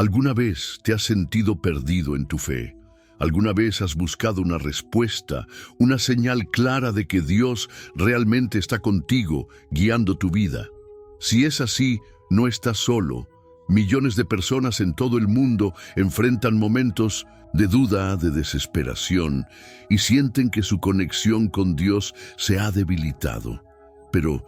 ¿Alguna vez te has sentido perdido en tu fe? ¿Alguna vez has buscado una respuesta, una señal clara de que Dios realmente está contigo, guiando tu vida? Si es así, no estás solo. Millones de personas en todo el mundo enfrentan momentos de duda, de desesperación, y sienten que su conexión con Dios se ha debilitado. Pero,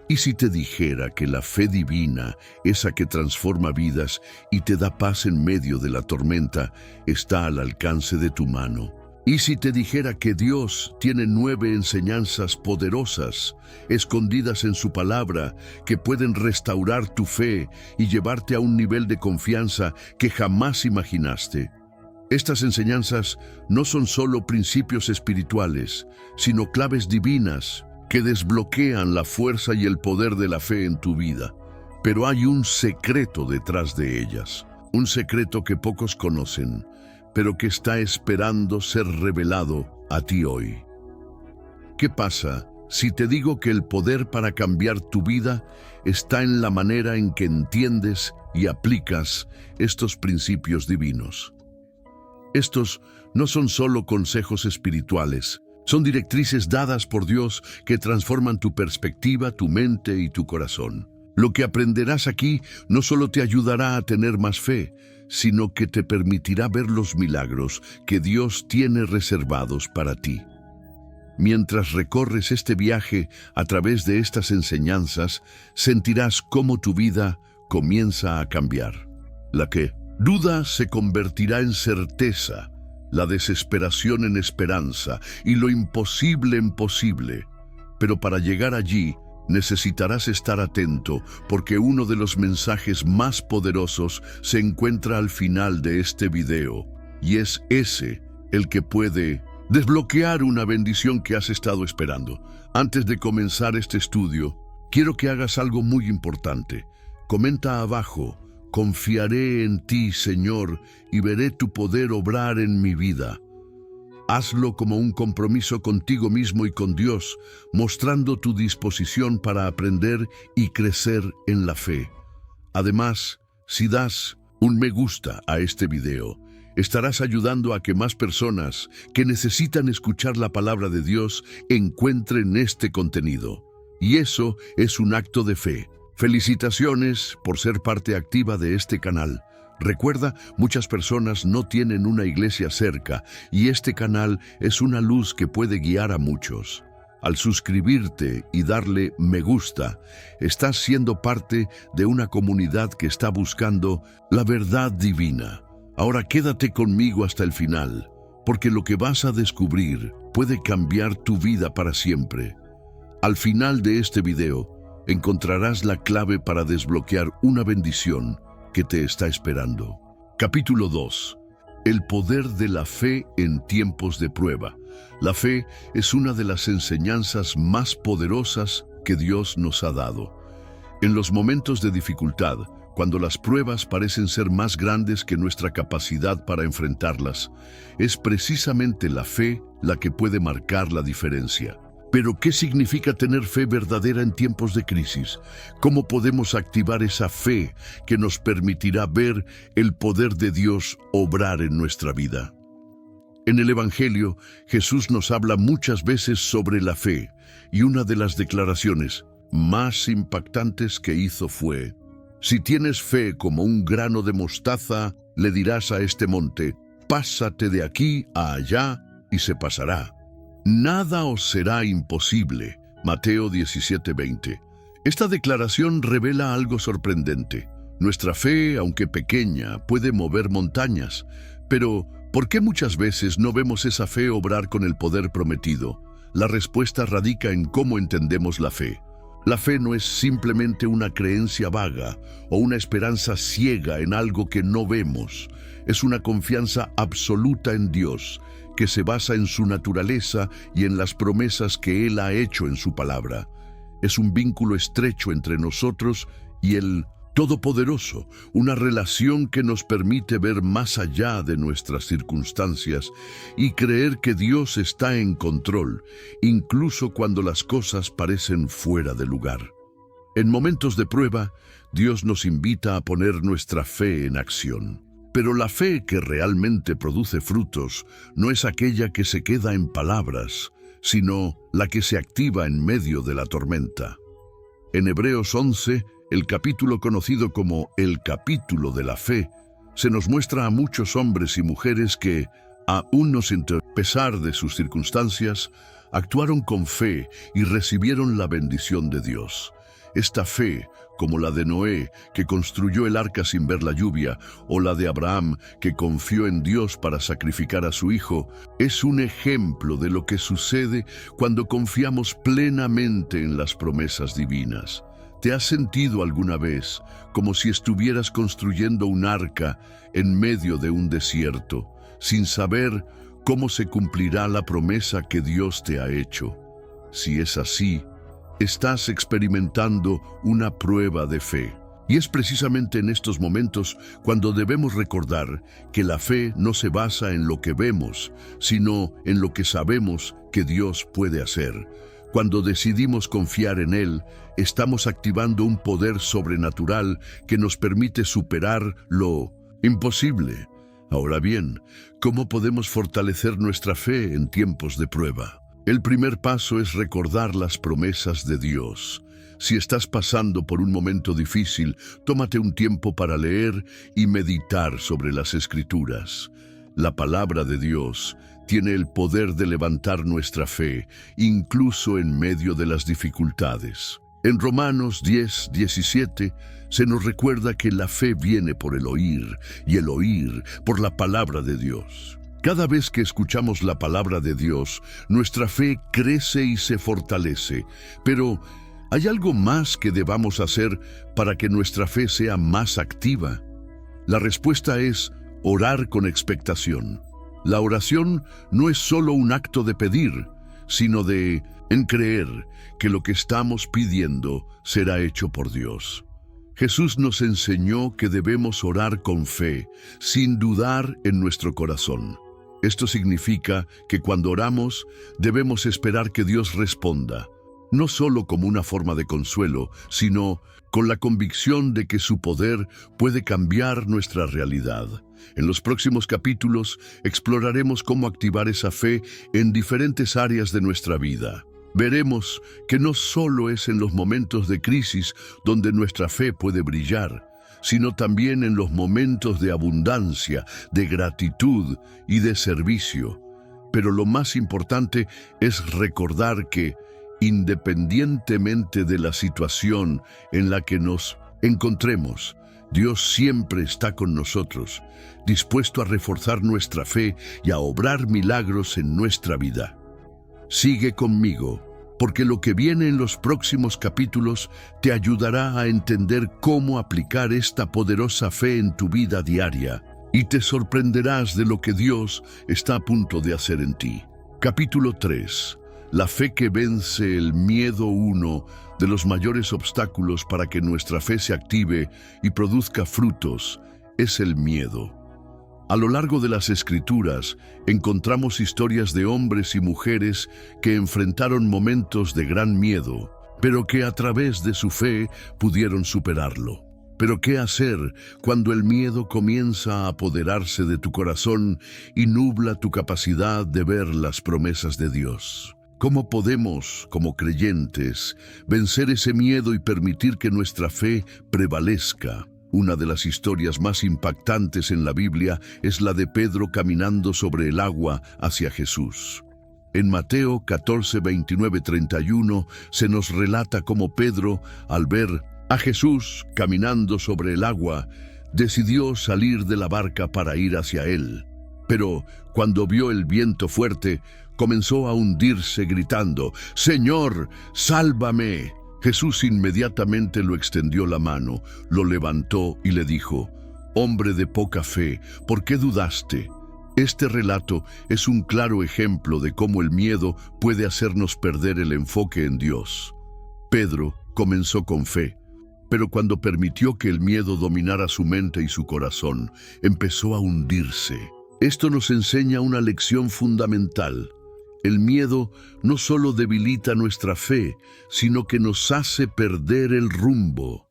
¿y si te dijera que la fe divina, esa que transforma vidas y te da paz en medio de la tormenta, está al alcance de tu mano? ¿Y si te dijera que Dios tiene 9 enseñanzas poderosas, escondidas en su palabra, que pueden restaurar tu fe y llevarte a un nivel de confianza que jamás imaginaste? Estas enseñanzas no son solo principios espirituales, sino claves divinas que desbloquean la fuerza y el poder de la fe en tu vida. Pero hay un secreto detrás de ellas, un secreto que pocos conocen, pero que está esperando ser revelado a ti hoy. ¿Qué pasa si te digo que el poder para cambiar tu vida está en la manera en que entiendes y aplicas estos principios divinos? Estos no son solo consejos espirituales, son directrices dadas por Dios que transforman tu perspectiva, tu mente y tu corazón. Lo que aprenderás aquí no solo te ayudará a tener más fe, sino que te permitirá ver los milagros que Dios tiene reservados para ti. Mientras recorres este viaje a través de estas enseñanzas, sentirás cómo tu vida comienza a cambiar. La que duda se convertirá en certeza, la desesperación en esperanza y lo imposible en posible. Pero para llegar allí, necesitarás estar atento, porque uno de los mensajes más poderosos se encuentra al final de este video, y es ese el que puede desbloquear una bendición que has estado esperando. Antes de comenzar este estudio, quiero que hagas algo muy importante. Comenta abajo: confiaré en ti, Señor, y veré tu poder obrar en mi vida. Hazlo como un compromiso contigo mismo y con Dios, mostrando tu disposición para aprender y crecer en la fe. Además, si das un me gusta a este video, estarás ayudando a que más personas que necesitan escuchar la palabra de Dios encuentren este contenido. Y eso es un acto de fe. Felicitaciones por ser parte activa de este canal. Recuerda, muchas personas no tienen una iglesia cerca y este canal es una luz que puede guiar a muchos. Al suscribirte y darle me gusta, estás siendo parte de una comunidad que está buscando la verdad divina. Ahora quédate conmigo hasta el final, porque lo que vas a descubrir puede cambiar tu vida para siempre. Al final de este video, encontrarás la clave para desbloquear una bendición que te está esperando. Capítulo 2. El poder de la fe en tiempos de prueba. La fe es una de las enseñanzas más poderosas que Dios nos ha dado. En los momentos de dificultad, cuando las pruebas parecen ser más grandes que nuestra capacidad para enfrentarlas, es precisamente la fe la que puede marcar la diferencia. Pero, ¿qué significa tener fe verdadera en tiempos de crisis? ¿Cómo podemos activar esa fe que nos permitirá ver el poder de Dios obrar en nuestra vida? En el Evangelio, Jesús nos habla muchas veces sobre la fe, y una de las declaraciones más impactantes que hizo fue: si tienes fe como un grano de mostaza, le dirás a este monte: pásate de aquí a allá, y se pasará. Nada os será imposible. Mateo 17:20. Esta declaración revela algo sorprendente. Nuestra fe, aunque pequeña, puede mover montañas. Pero, ¿por qué muchas veces no vemos esa fe obrar con el poder prometido? La respuesta radica en cómo entendemos la fe. La fe no es simplemente una creencia vaga o una esperanza ciega en algo que no vemos. Es una confianza absoluta en Dios, que se basa en su naturaleza y en las promesas que Él ha hecho en su palabra. Es un vínculo estrecho entre nosotros y el Todopoderoso, una relación que nos permite ver más allá de nuestras circunstancias y creer que Dios está en control, incluso cuando las cosas parecen fuera de lugar. En momentos de prueba, Dios nos invita a poner nuestra fe en acción. Pero la fe que realmente produce frutos no es aquella que se queda en palabras, sino la que se activa en medio de la tormenta. En Hebreos 11, el capítulo conocido como el capítulo de la fe, se nos muestra a muchos hombres y mujeres que, aún no sin pesar de sus circunstancias, actuaron con fe y recibieron la bendición de Dios. Esta fe, como la de Noé, que construyó el arca sin ver la lluvia, o la de Abraham, que confió en Dios para sacrificar a su hijo, es un ejemplo de lo que sucede cuando confiamos plenamente en las promesas divinas. ¿Te has sentido alguna vez como si estuvieras construyendo un arca en medio de un desierto, sin saber cómo se cumplirá la promesa que Dios te ha hecho? Si es así, estás experimentando una prueba de fe. Y es precisamente en estos momentos cuando debemos recordar que la fe no se basa en lo que vemos, sino en lo que sabemos que Dios puede hacer. Cuando decidimos confiar en Él, estamos activando un poder sobrenatural que nos permite superar lo imposible. Ahora bien, ¿cómo podemos fortalecer nuestra fe en tiempos de prueba? El primer paso es recordar las promesas de Dios. Si estás pasando por un momento difícil, tómate un tiempo para leer y meditar sobre las Escrituras. La palabra de Dios tiene el poder de levantar nuestra fe, incluso en medio de las dificultades. En Romanos 10:17 se nos recuerda que la fe viene por el oír, y el oír por la palabra de Dios. Cada vez que escuchamos la palabra de Dios, nuestra fe crece y se fortalece. Pero, ¿hay algo más que debamos hacer para que nuestra fe sea más activa? La respuesta es orar con expectación. La oración no es solo un acto de pedir, sino de creer que lo que estamos pidiendo será hecho por Dios. Jesús nos enseñó que debemos orar con fe, sin dudar en nuestro corazón. Esto significa que cuando oramos, debemos esperar que Dios responda, no solo como una forma de consuelo, sino con la convicción de que su poder puede cambiar nuestra realidad. En los próximos capítulos exploraremos cómo activar esa fe en diferentes áreas de nuestra vida. Veremos que no solo es en los momentos de crisis donde nuestra fe puede brillar, sino también en los momentos de abundancia, de gratitud y de servicio. Pero lo más importante es recordar que, independientemente de la situación en la que nos encontremos, Dios siempre está con nosotros, dispuesto a reforzar nuestra fe y a obrar milagros en nuestra vida. Sigue conmigo, porque lo que viene en los próximos capítulos te ayudará a entender cómo aplicar esta poderosa fe en tu vida diaria, y te sorprenderás de lo que Dios está a punto de hacer en ti. Capítulo 3. La fe que vence el miedo. Uno de los mayores obstáculos para que nuestra fe se active y produzca frutos es el miedo. A lo largo de las Escrituras encontramos historias de hombres y mujeres que enfrentaron momentos de gran miedo, pero que a través de su fe pudieron superarlo. Pero ¿qué hacer cuando el miedo comienza a apoderarse de tu corazón y nubla tu capacidad de ver las promesas de Dios? ¿Cómo podemos, como creyentes, vencer ese miedo y permitir que nuestra fe prevalezca? Una de las historias más impactantes en la Biblia es la de Pedro caminando sobre el agua hacia Jesús. En Mateo 14, 29, 31 se nos relata cómo Pedro, al ver a Jesús caminando sobre el agua, decidió salir de la barca para ir hacia él. Pero cuando vio el viento fuerte, comenzó a hundirse gritando, «¡Señor, sálvame!». Jesús inmediatamente lo extendió la mano, lo levantó y le dijo, «Hombre de poca fe, ¿por qué dudaste?». Este relato es un claro ejemplo de cómo el miedo puede hacernos perder el enfoque en Dios. Pedro comenzó con fe, pero cuando permitió que el miedo dominara su mente y su corazón, empezó a hundirse. Esto nos enseña una lección fundamental. El miedo no solo debilita nuestra fe, sino que nos hace perder el rumbo.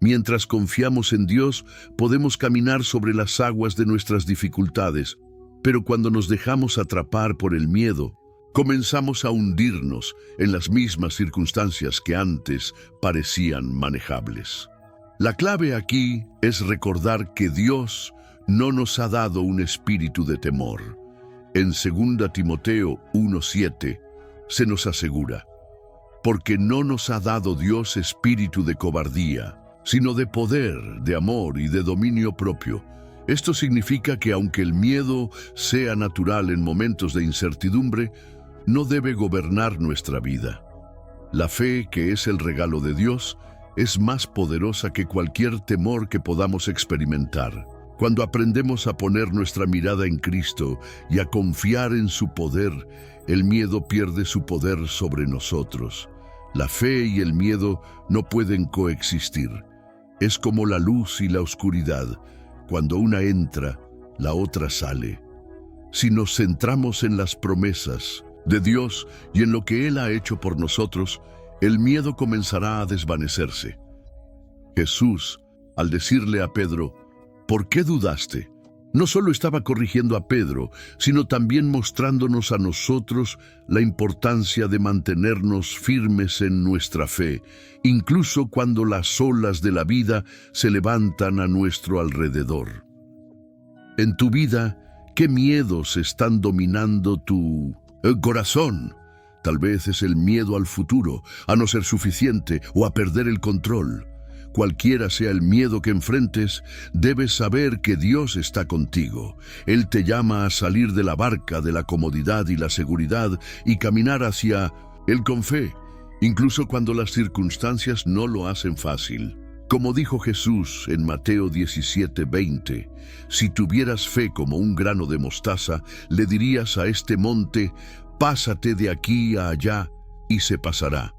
Mientras confiamos en Dios, podemos caminar sobre las aguas de nuestras dificultades, pero cuando nos dejamos atrapar por el miedo, comenzamos a hundirnos en las mismas circunstancias que antes parecían manejables. La clave aquí es recordar que Dios no nos ha dado un espíritu de temor. En 2 Timoteo 1:7 se nos asegura: porque no nos ha dado Dios espíritu de cobardía, sino de poder, de amor y de dominio propio. Esto significa que aunque el miedo sea natural en momentos de incertidumbre, no debe gobernar nuestra vida. La fe, que es el regalo de Dios, es más poderosa que cualquier temor que podamos experimentar. Cuando aprendemos a poner nuestra mirada en Cristo y a confiar en su poder, el miedo pierde su poder sobre nosotros. La fe y el miedo no pueden coexistir. Es como la luz y la oscuridad. Cuando una entra, la otra sale. Si nos centramos en las promesas de Dios y en lo que Él ha hecho por nosotros, el miedo comenzará a desvanecerse. Jesús, al decirle a Pedro, ¿por qué dudaste?, no solo estaba corrigiendo a Pedro, sino también mostrándonos a nosotros la importancia de mantenernos firmes en nuestra fe, incluso cuando las olas de la vida se levantan a nuestro alrededor. En tu vida, ¿qué miedos están dominando tu corazón? Tal vez es el miedo al futuro, a no ser suficiente o a perder el control. Cualquiera sea el miedo que enfrentes, debes saber que Dios está contigo. Él te llama a salir de la barca de la comodidad y la seguridad y caminar hacia Él con fe, incluso cuando las circunstancias no lo hacen fácil. Como dijo Jesús en Mateo 17:20, si tuvieras fe como un grano de mostaza, le dirías a este monte, pásate de aquí a allá, y se pasará.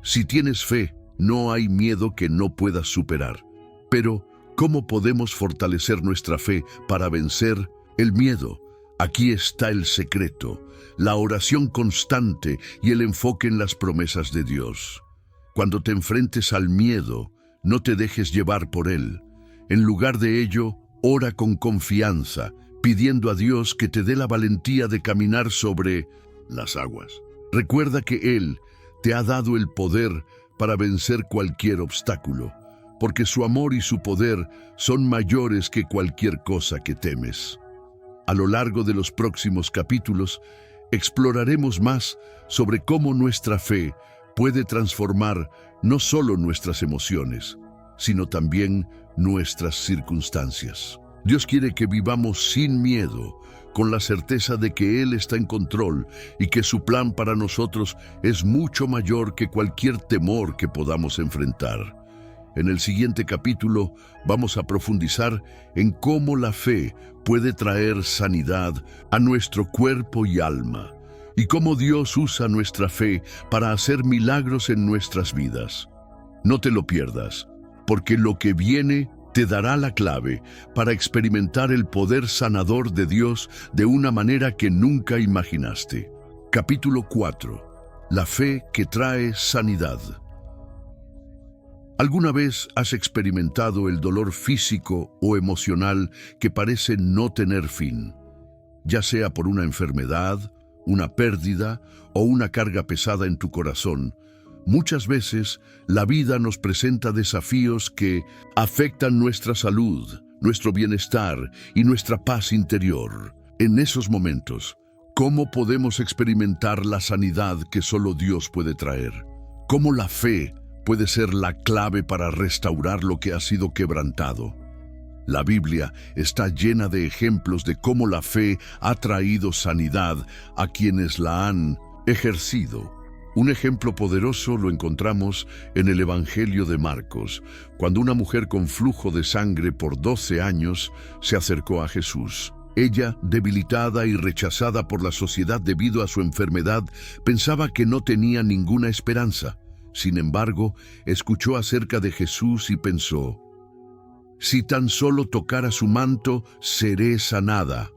Si tienes fe, no hay miedo que no puedas superar. Pero, ¿cómo podemos fortalecer nuestra fe para vencer el miedo? Aquí está el secreto: la oración constante y el enfoque en las promesas de Dios. Cuando te enfrentes al miedo, no te dejes llevar por él. En lugar de ello, ora con confianza, pidiendo a Dios que te dé la valentía de caminar sobre las aguas. Recuerda que Él te ha dado el poder para vencer cualquier obstáculo, porque su amor y su poder son mayores que cualquier cosa que temes. A lo largo de los próximos capítulos, exploraremos más sobre cómo nuestra fe puede transformar no solo nuestras emociones, sino también nuestras circunstancias. Dios quiere que vivamos sin miedo, con la certeza de que Él está en control y que su plan para nosotros es mucho mayor que cualquier temor que podamos enfrentar. En el siguiente capítulo vamos a profundizar en cómo la fe puede traer sanidad a nuestro cuerpo y alma, y cómo Dios usa nuestra fe para hacer milagros en nuestras vidas. No te lo pierdas, porque lo que viene te dará la clave para experimentar el poder sanador de Dios de una manera que nunca imaginaste. Capítulo 4. La fe que trae sanidad. ¿Alguna vez has experimentado el dolor físico o emocional que parece no tener fin? Ya sea por una enfermedad, una pérdida o una carga pesada en tu corazón, muchas veces la vida nos presenta desafíos que afectan nuestra salud, nuestro bienestar y nuestra paz interior. En esos momentos, ¿cómo podemos experimentar la sanidad que solo Dios puede traer? ¿Cómo la fe puede ser la clave para restaurar lo que ha sido quebrantado? La Biblia está llena de ejemplos de cómo la fe ha traído sanidad a quienes la han ejercido. Un ejemplo poderoso lo encontramos en el Evangelio de Marcos, cuando una mujer con flujo de sangre por 12 años se acercó a Jesús. Ella, debilitada y rechazada por la sociedad debido a su enfermedad, pensaba que no tenía ninguna esperanza. Sin embargo, escuchó acerca de Jesús y pensó, si tan solo tocara su manto, seré sanada.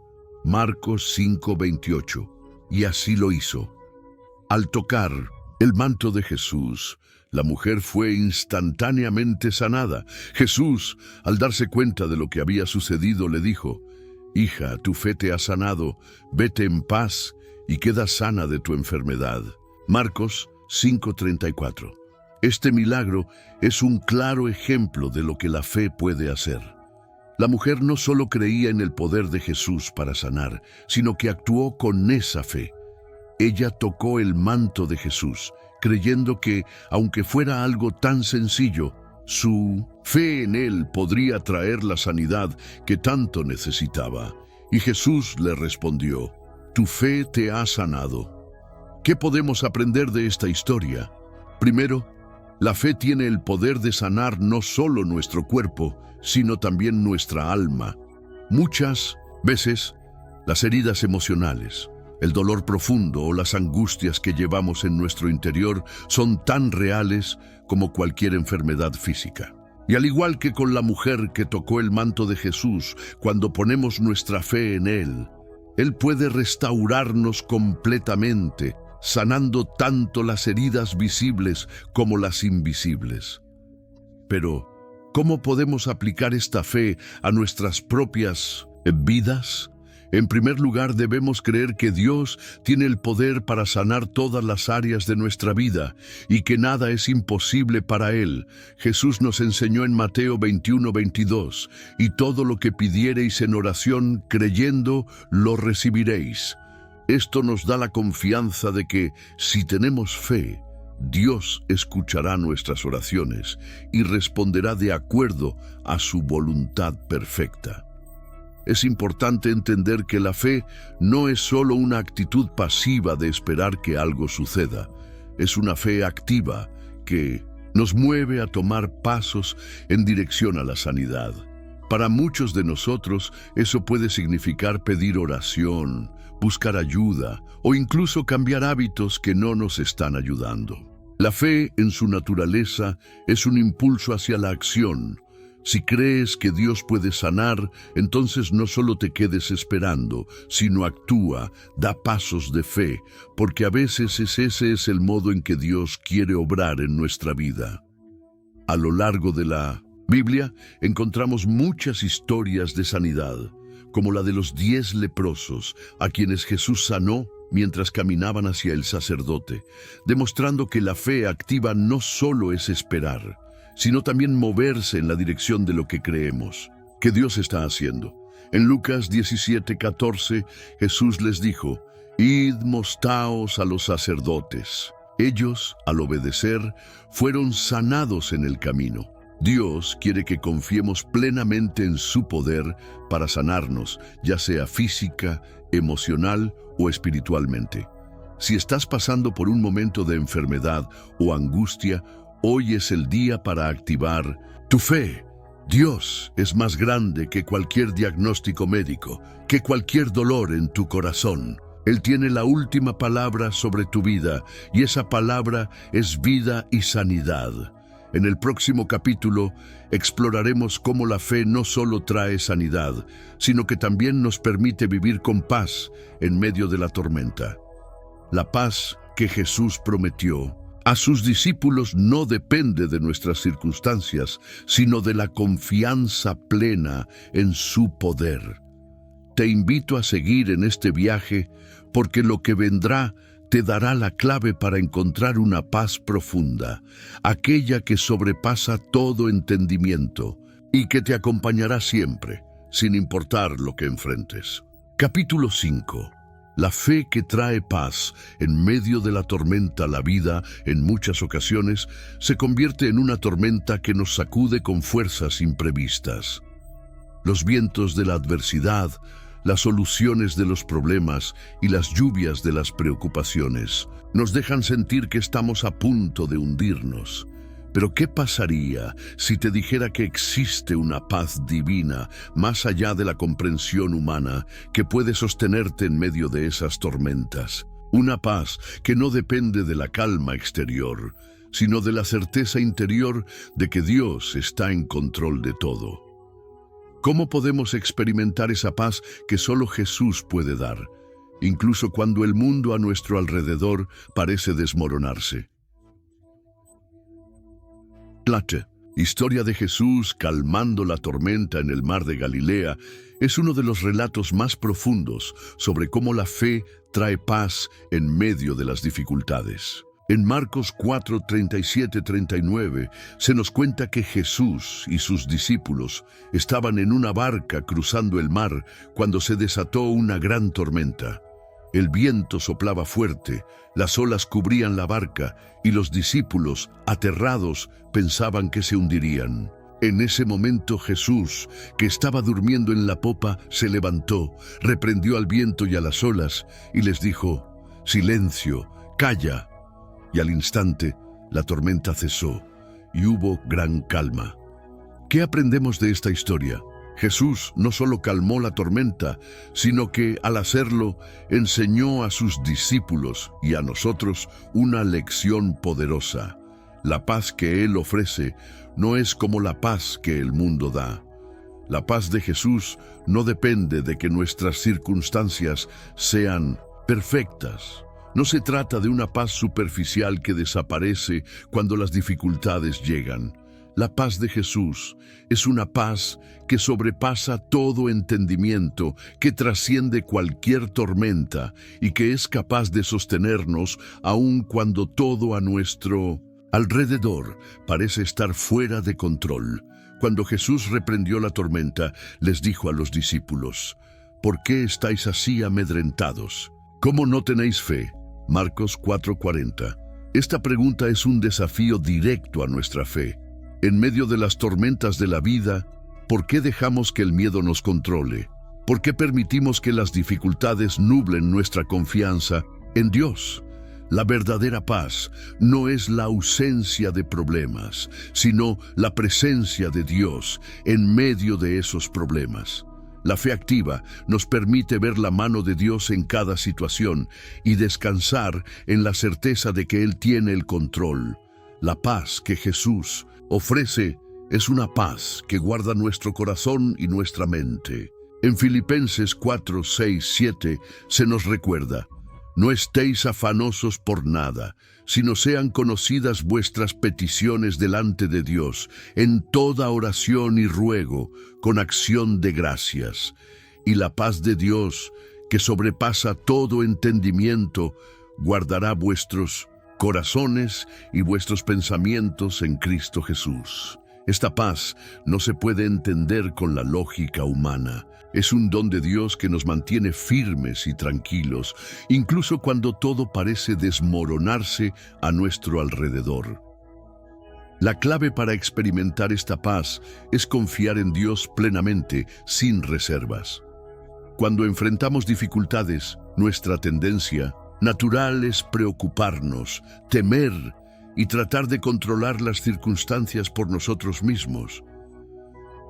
Marcos 5:28. Y así lo hizo. Al tocar el manto de Jesús, La mujer fue instantáneamente sanada. Jesús, al darse cuenta de lo que había sucedido, le dijo: «Hija, tu fe te ha sanado, vete en paz y queda sana de tu enfermedad». Marcos 5:34. Este milagro es un claro ejemplo de lo que la fe puede hacer. La mujer no solo creía en el poder de Jesús para sanar, sino que actuó con esa fe. Ella tocó el manto de Jesús, creyendo que, aunque fuera algo tan sencillo, su fe en él podría traer la sanidad que tanto necesitaba. Y Jesús le respondió: «Tu fe te ha sanado». ¿Qué podemos aprender de esta historia? Primero, la fe tiene el poder de sanar no solo nuestro cuerpo, sino también nuestra alma. Muchas veces, las heridas emocionales, el dolor profundo o las angustias que llevamos en nuestro interior son tan reales como cualquier enfermedad física. Y al igual que con la mujer que tocó el manto de Jesús, cuando ponemos nuestra fe en Él puede restaurarnos completamente, sanando tanto las heridas visibles como las invisibles. Pero, ¿cómo podemos aplicar esta fe a nuestras propias vidas? En primer lugar, debemos creer que Dios tiene el poder para sanar todas las áreas de nuestra vida y que nada es imposible para Él. Jesús nos enseñó en Mateo 21:22, «Y todo lo que pidiereis en oración, creyendo, lo recibiréis». Esto nos da la confianza de que, si tenemos fe, Dios escuchará nuestras oraciones y responderá de acuerdo a su voluntad perfecta. Es importante entender que la fe no es solo una actitud pasiva de esperar que algo suceda. Es una fe activa que nos mueve a tomar pasos en dirección a la sanidad. Para muchos de nosotros, eso puede significar pedir oración, buscar ayuda o incluso cambiar hábitos que no nos están ayudando. La fe, en su naturaleza, es un impulso hacia la acción. Si crees que Dios puede sanar, entonces no solo te quedes esperando, sino actúa, da pasos de fe, porque a veces ese es el modo en que Dios quiere obrar en nuestra vida. A lo largo de la Biblia encontramos muchas historias de sanidad, como la de los 10 leprosos, a quienes Jesús sanó mientras caminaban hacia el sacerdote, demostrando que la fe activa no solo es esperar, sino también moverse en la dirección de lo que creemos, que Dios está haciendo. En Lucas 17:14, Jesús les dijo: «Id, mostraos a los sacerdotes». Ellos, al obedecer, fueron sanados en el camino. Dios quiere que confiemos plenamente en su poder para sanarnos, ya sea física, emocional o espiritualmente. Si estás pasando por un momento de enfermedad o angustia, hoy es el día para activar tu fe. Dios es más grande que cualquier diagnóstico médico, que cualquier dolor en tu corazón. Él tiene la última palabra sobre tu vida, y esa palabra es vida y sanidad. En el próximo capítulo exploraremos cómo la fe no solo trae sanidad, sino que también nos permite vivir con paz en medio de la tormenta. La paz que Jesús prometió a sus discípulos no depende de nuestras circunstancias, sino de la confianza plena en su poder. Te invito a seguir en este viaje, porque lo que vendrá te dará la clave para encontrar una paz profunda, aquella que sobrepasa todo entendimiento y que te acompañará siempre, sin importar lo que enfrentes. Capítulo 5. La fe que trae paz en medio de la tormenta. La vida, en muchas ocasiones, se convierte en una tormenta que nos sacude con fuerzas imprevistas. Los vientos de la adversidad, las soluciones de los problemas y las lluvias de las preocupaciones nos dejan sentir que estamos a punto de hundirnos. Pero ¿qué pasaría si te dijera que existe una paz divina más allá de la comprensión humana que puede sostenerte en medio de esas tormentas? Una paz que no depende de la calma exterior, sino de la certeza interior de que Dios está en control de todo. ¿Cómo podemos experimentar esa paz que solo Jesús puede dar, incluso cuando el mundo a nuestro alrededor parece desmoronarse? Platte. Historia de Jesús calmando la tormenta en el mar de Galilea es uno de los relatos más profundos sobre cómo la fe trae paz en medio de las dificultades. En Marcos 4, 37-39 se nos cuenta que Jesús y sus discípulos estaban en una barca cruzando el mar cuando se desató una gran tormenta. El viento soplaba fuerte, las olas cubrían la barca y los discípulos, aterrados, pensaban que se hundirían. En ese momento Jesús, que estaba durmiendo en la popa, se levantó, reprendió al viento y a las olas y les dijo: «Silencio, calla». Y al instante la tormenta cesó y hubo gran calma. ¿Qué aprendemos de esta historia? Jesús no solo calmó la tormenta, sino que al hacerlo enseñó a sus discípulos y a nosotros una lección poderosa. La paz que Él ofrece no es como la paz que el mundo da. La paz de Jesús no depende de que nuestras circunstancias sean perfectas. No se trata de una paz superficial que desaparece cuando las dificultades llegan. La paz de Jesús es una paz que sobrepasa todo entendimiento, que trasciende cualquier tormenta y que es capaz de sostenernos aun cuando todo a nuestro alrededor parece estar fuera de control. Cuando Jesús reprendió la tormenta, les dijo a los discípulos: «¿Por qué estáis así amedrentados? ¿Cómo no tenéis fe?». Marcos 4:40. Esta pregunta es un desafío directo a nuestra fe. En medio de las tormentas de la vida, ¿por qué dejamos que el miedo nos controle? ¿Por qué permitimos que las dificultades nublen nuestra confianza en Dios? La verdadera paz no es la ausencia de problemas, sino la presencia de Dios en medio de esos problemas. La fe activa nos permite ver la mano de Dios en cada situación y descansar en la certeza de que Él tiene el control. La paz que Jesús ofrece es una paz que guarda nuestro corazón y nuestra mente. En Filipenses 4, 6, 7 se nos recuerda: «No estéis afanosos por nada, sino sean conocidas vuestras peticiones delante de Dios, en toda oración y ruego, con acción de gracias. Y la paz de Dios, que sobrepasa todo entendimiento, guardará vuestros corazones y vuestros pensamientos en Cristo Jesús». Esta paz no se puede entender con la lógica humana. Es un don de Dios que nos mantiene firmes y tranquilos, incluso cuando todo parece desmoronarse a nuestro alrededor. La clave para experimentar esta paz es confiar en Dios plenamente, sin reservas. Cuando enfrentamos dificultades, nuestra tendencia natural es preocuparnos, temer y tratar de controlar las circunstancias por nosotros mismos.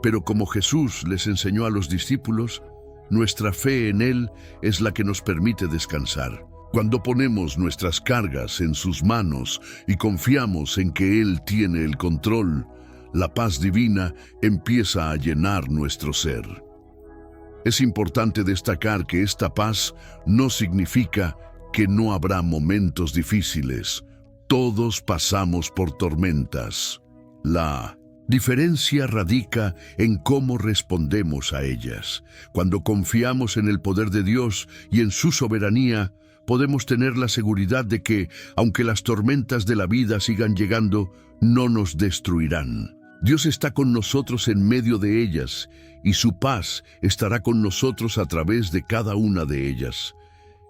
Pero como Jesús les enseñó a los discípulos, nuestra fe en Él es la que nos permite descansar. Cuando ponemos nuestras cargas en sus manos y confiamos en que Él tiene el control, la paz divina empieza a llenar nuestro ser. Es importante destacar que esta paz no significa que no habrá momentos difíciles. Todos pasamos por tormentas. La diferencia radica en cómo respondemos a ellas. Cuando confiamos en el poder de Dios y en su soberanía, podemos tener la seguridad de que, aunque las tormentas de la vida sigan llegando, no nos destruirán. Dios está con nosotros en medio de ellas, y su paz estará con nosotros a través de cada una de ellas.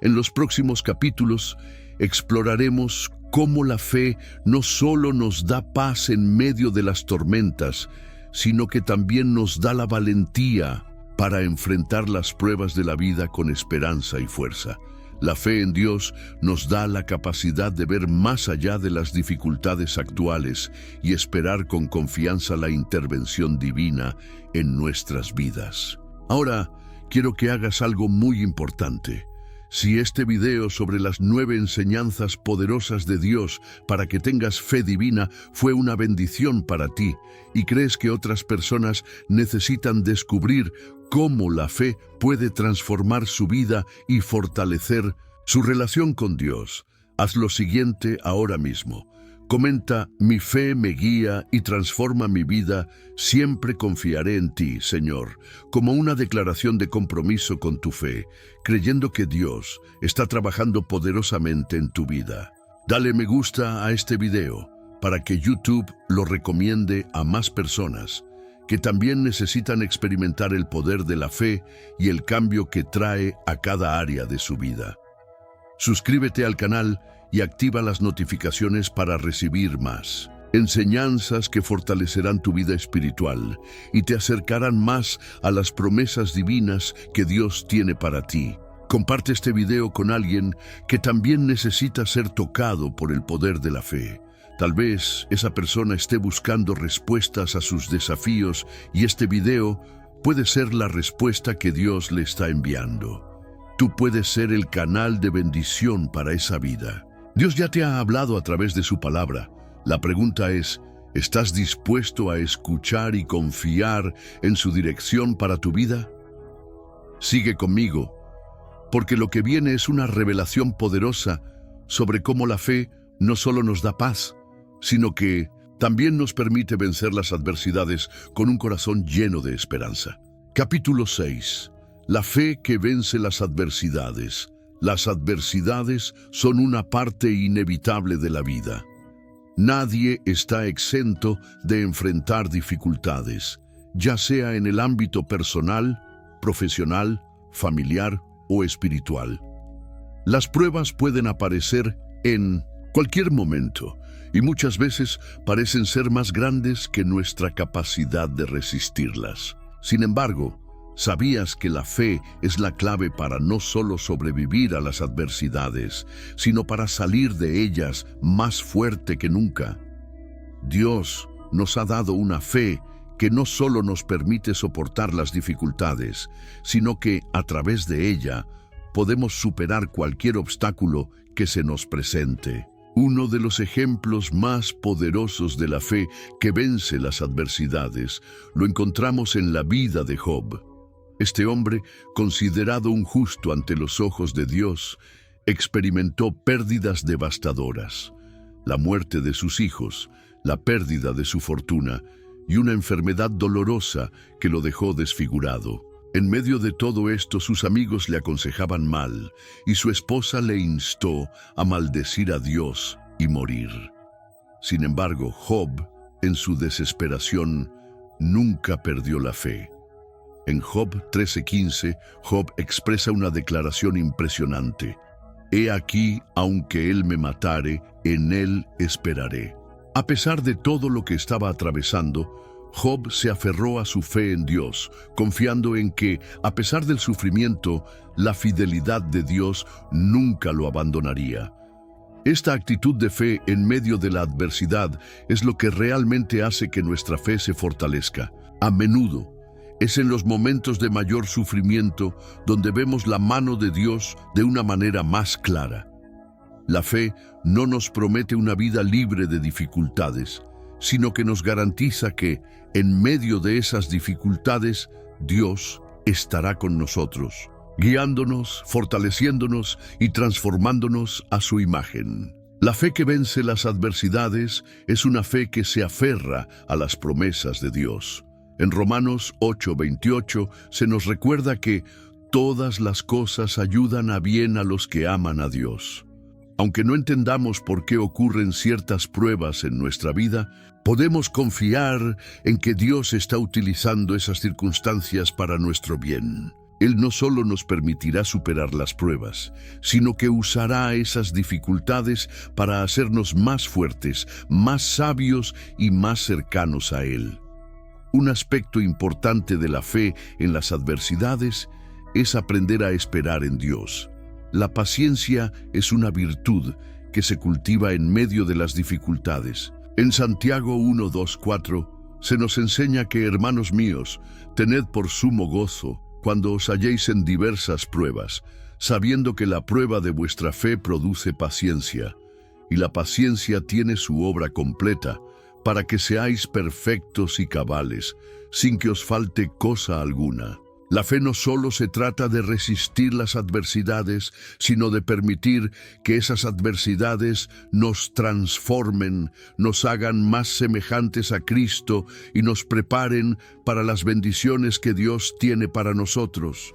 En los próximos capítulos exploraremos cómo la fe no solo nos da paz en medio de las tormentas, sino que también nos da la valentía para enfrentar las pruebas de la vida con esperanza y fuerza. La fe en Dios nos da la capacidad de ver más allá de las dificultades actuales y esperar con confianza la intervención divina en nuestras vidas. Ahora, quiero que hagas algo muy importante. Si este video sobre las 9 enseñanzas poderosas de Dios para que tengas fe divina fue una bendición para ti y crees que otras personas necesitan descubrir cómo la fe puede transformar su vida y fortalecer su relación con Dios, haz lo siguiente ahora mismo. Comenta: mi fe me guía y transforma mi vida, siempre confiaré en ti, Señor, como una declaración de compromiso con tu fe, creyendo que Dios está trabajando poderosamente en tu vida. Dale me gusta a este video para que YouTube lo recomiende a más personas que también necesitan experimentar el poder de la fe y el cambio que trae a cada área de su vida. Suscríbete al canal y activa las notificaciones para recibir más enseñanzas que fortalecerán tu vida espiritual y te acercarán más a las promesas divinas que Dios tiene para ti. Comparte este video con alguien que también necesita ser tocado por el poder de la fe. Tal vez esa persona esté buscando respuestas a sus desafíos y este video puede ser la respuesta que Dios le está enviando. Tú puedes ser el canal de bendición para esa vida. Dios ya te ha hablado a través de su palabra. La pregunta es: ¿estás dispuesto a escuchar y confiar en su dirección para tu vida? Sigue conmigo, porque lo que viene es una revelación poderosa sobre cómo la fe no solo nos da paz, sino que también nos permite vencer las adversidades con un corazón lleno de esperanza. Capítulo 6. La fe que vence las adversidades. Las adversidades son una parte inevitable de la vida. Nadie está exento de enfrentar dificultades, ya sea en el ámbito personal, profesional, familiar o espiritual. Las pruebas pueden aparecer en cualquier momento y muchas veces parecen ser más grandes que nuestra capacidad de resistirlas. Sin embargo, ¿sabías que la fe es la clave para no solo sobrevivir a las adversidades, sino para salir de ellas más fuerte que nunca? Dios nos ha dado una fe que no solo nos permite soportar las dificultades, sino que, a través de ella, podemos superar cualquier obstáculo que se nos presente. Uno de los ejemplos más poderosos de la fe que vence las adversidades lo encontramos en la vida de Job. Este hombre, considerado un justo ante los ojos de Dios, experimentó pérdidas devastadoras: la muerte de sus hijos, la pérdida de su fortuna y una enfermedad dolorosa que lo dejó desfigurado. En medio de todo esto, sus amigos le aconsejaban mal y su esposa le instó a maldecir a Dios y morir. Sin embargo, Job, en su desesperación, nunca perdió la fe. En Job 13:15, Job expresa una declaración impresionante: «He aquí, aunque él me matare, en él esperaré». A pesar de todo lo que estaba atravesando, Job se aferró a su fe en Dios, confiando en que, a pesar del sufrimiento, la fidelidad de Dios nunca lo abandonaría. Esta actitud de fe en medio de la adversidad es lo que realmente hace que nuestra fe se fortalezca. A menudo, es en los momentos de mayor sufrimiento donde vemos la mano de Dios de una manera más clara. La fe no nos promete una vida libre de dificultades, sino que nos garantiza que, en medio de esas dificultades, Dios estará con nosotros, guiándonos, fortaleciéndonos y transformándonos a su imagen. La fe que vence las adversidades es una fe que se aferra a las promesas de Dios. En Romanos 8:28 se nos recuerda que todas las cosas ayudan a bien a los que aman a Dios. Aunque no entendamos por qué ocurren ciertas pruebas en nuestra vida, podemos confiar en que Dios está utilizando esas circunstancias para nuestro bien. Él no solo nos permitirá superar las pruebas, sino que usará esas dificultades para hacernos más fuertes, más sabios y más cercanos a Él. Un aspecto importante de la fe en las adversidades es aprender a esperar en Dios. La paciencia es una virtud que se cultiva en medio de las dificultades. En Santiago 1:2-4 se nos enseña que, hermanos míos, tened por sumo gozo cuando os halléis en diversas pruebas, sabiendo que la prueba de vuestra fe produce paciencia, y la paciencia tiene su obra completa, para que seáis perfectos y cabales, sin que os falte cosa alguna. La fe no solo se trata de resistir las adversidades, sino de permitir que esas adversidades nos transformen, nos hagan más semejantes a Cristo y nos preparen para las bendiciones que Dios tiene para nosotros.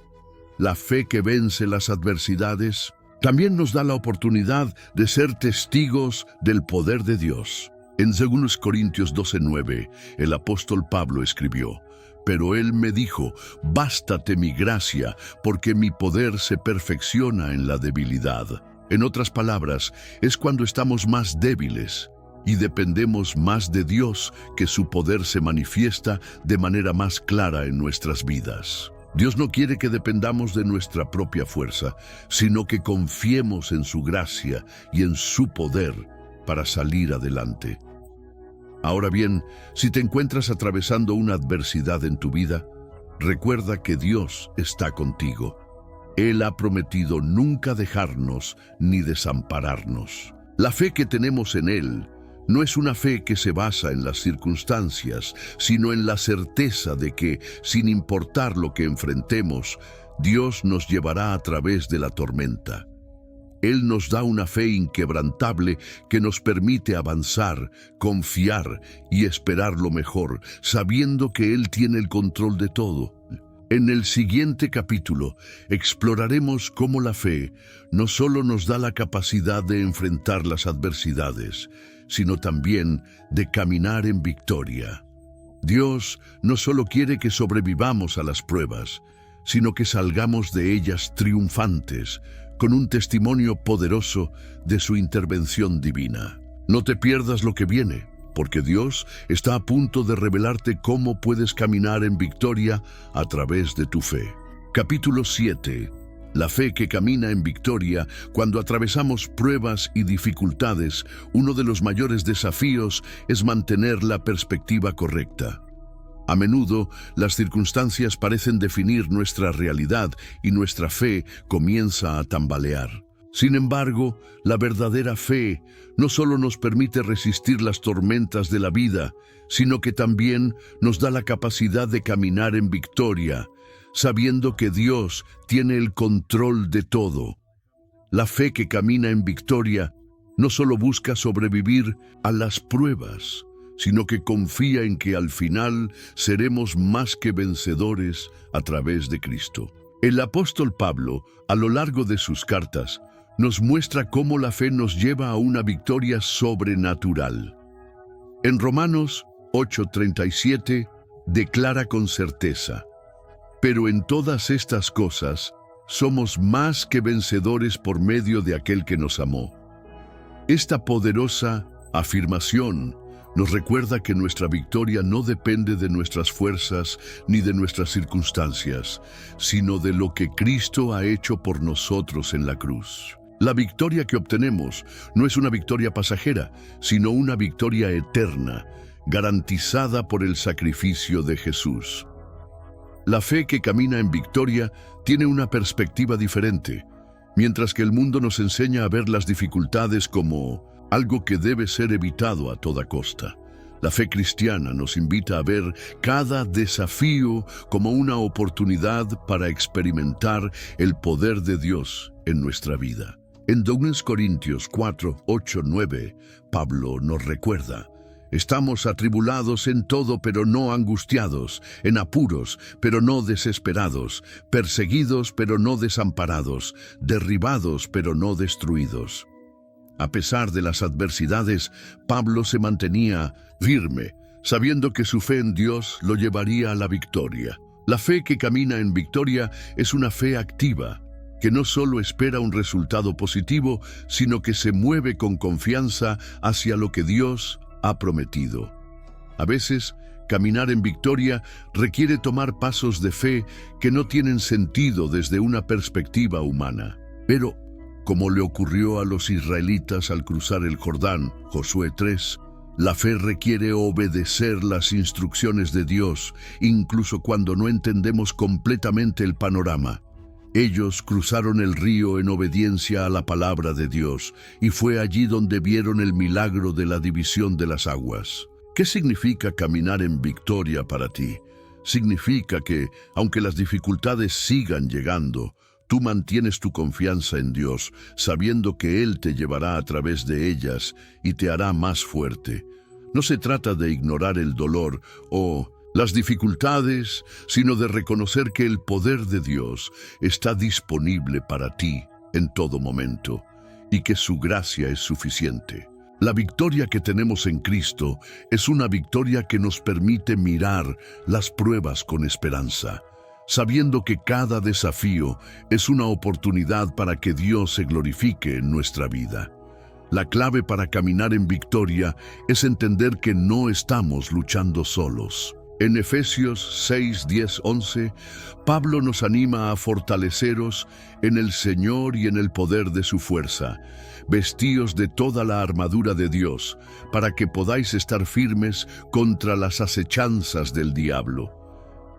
La fe que vence las adversidades también nos da la oportunidad de ser testigos del poder de Dios. En 2 Corintios 12:9, el apóstol Pablo escribió: pero Él me dijo, bástate mi gracia, porque mi poder se perfecciona en la debilidad. En otras palabras, es cuando estamos más débiles y dependemos más de Dios que su poder se manifiesta de manera más clara en nuestras vidas. Dios no quiere que dependamos de nuestra propia fuerza, sino que confiemos en su gracia y en su poder para salir adelante. Ahora bien, si te encuentras atravesando una adversidad en tu vida, recuerda que Dios está contigo. Él ha prometido nunca dejarnos ni desampararnos. La fe que tenemos en Él no es una fe que se basa en las circunstancias, sino en la certeza de que, sin importar lo que enfrentemos, Dios nos llevará a través de la tormenta. Él nos da una fe inquebrantable que nos permite avanzar, confiar y esperar lo mejor, sabiendo que Él tiene el control de todo. En el siguiente capítulo exploraremos cómo la fe no solo nos da la capacidad de enfrentar las adversidades, sino también de caminar en victoria. Dios no solo quiere que sobrevivamos a las pruebas, sino que salgamos de ellas triunfantes, con un testimonio poderoso de su intervención divina. No te pierdas lo que viene, porque Dios está a punto de revelarte cómo puedes caminar en victoria a través de tu fe. Capítulo 7. La fe que camina en victoria. Cuando atravesamos pruebas y dificultades, uno de los mayores desafíos es mantener la perspectiva correcta. A menudo, las circunstancias parecen definir nuestra realidad y nuestra fe comienza a tambalear. Sin embargo, la verdadera fe no solo nos permite resistir las tormentas de la vida, sino que también nos da la capacidad de caminar en victoria, sabiendo que Dios tiene el control de todo. La fe que camina en victoria no solo busca sobrevivir a las pruebas, sino que confía en que al final seremos más que vencedores a través de Cristo. El apóstol Pablo, a lo largo de sus cartas, nos muestra cómo la fe nos lleva a una victoria sobrenatural. En Romanos 8:37 declara con certeza: pero en todas estas cosas somos más que vencedores por medio de aquel que nos amó. Esta poderosa afirmación nos recuerda que nuestra victoria no depende de nuestras fuerzas ni de nuestras circunstancias, sino de lo que Cristo ha hecho por nosotros en la cruz. La victoria que obtenemos no es una victoria pasajera, sino una victoria eterna, garantizada por el sacrificio de Jesús. La fe que camina en victoria tiene una perspectiva diferente, mientras que el mundo nos enseña a ver las dificultades como algo que debe ser evitado a toda costa. La fe cristiana nos invita a ver cada desafío como una oportunidad para experimentar el poder de Dios en nuestra vida. En 2 Corintios 4:8-9, Pablo nos recuerda: estamos atribulados en todo, pero no angustiados, en apuros, pero no desesperados, perseguidos, pero no desamparados, derribados, pero no destruidos. A pesar de las adversidades, Pablo se mantenía firme, sabiendo que su fe en Dios lo llevaría a la victoria. La fe que camina en victoria es una fe activa, que no solo espera un resultado positivo, sino que se mueve con confianza hacia lo que Dios ha prometido. A veces, caminar en victoria requiere tomar pasos de fe que no tienen sentido desde una perspectiva humana. Pero, como le ocurrió a los israelitas al cruzar el Jordán, Josué 3, la fe requiere obedecer las instrucciones de Dios, incluso cuando no entendemos completamente el panorama. Ellos cruzaron el río en obediencia a la palabra de Dios, y fue allí donde vieron el milagro de la división de las aguas. ¿Qué significa caminar en victoria para ti? Significa que, aunque las dificultades sigan llegando, tú mantienes tu confianza en Dios, sabiendo que Él te llevará a través de ellas y te hará más fuerte. No se trata de ignorar el dolor o las dificultades, sino de reconocer que el poder de Dios está disponible para ti en todo momento y que su gracia es suficiente. La victoria que tenemos en Cristo es una victoria que nos permite mirar las pruebas con esperanza, sabiendo que cada desafío es una oportunidad para que Dios se glorifique en nuestra vida. La clave para caminar en victoria es entender que no estamos luchando solos. En Efesios 6, 10, 11, Pablo nos anima a fortaleceros en el Señor y en el poder de su fuerza. Vestíos de toda la armadura de Dios, para que podáis estar firmes contra las acechanzas del diablo.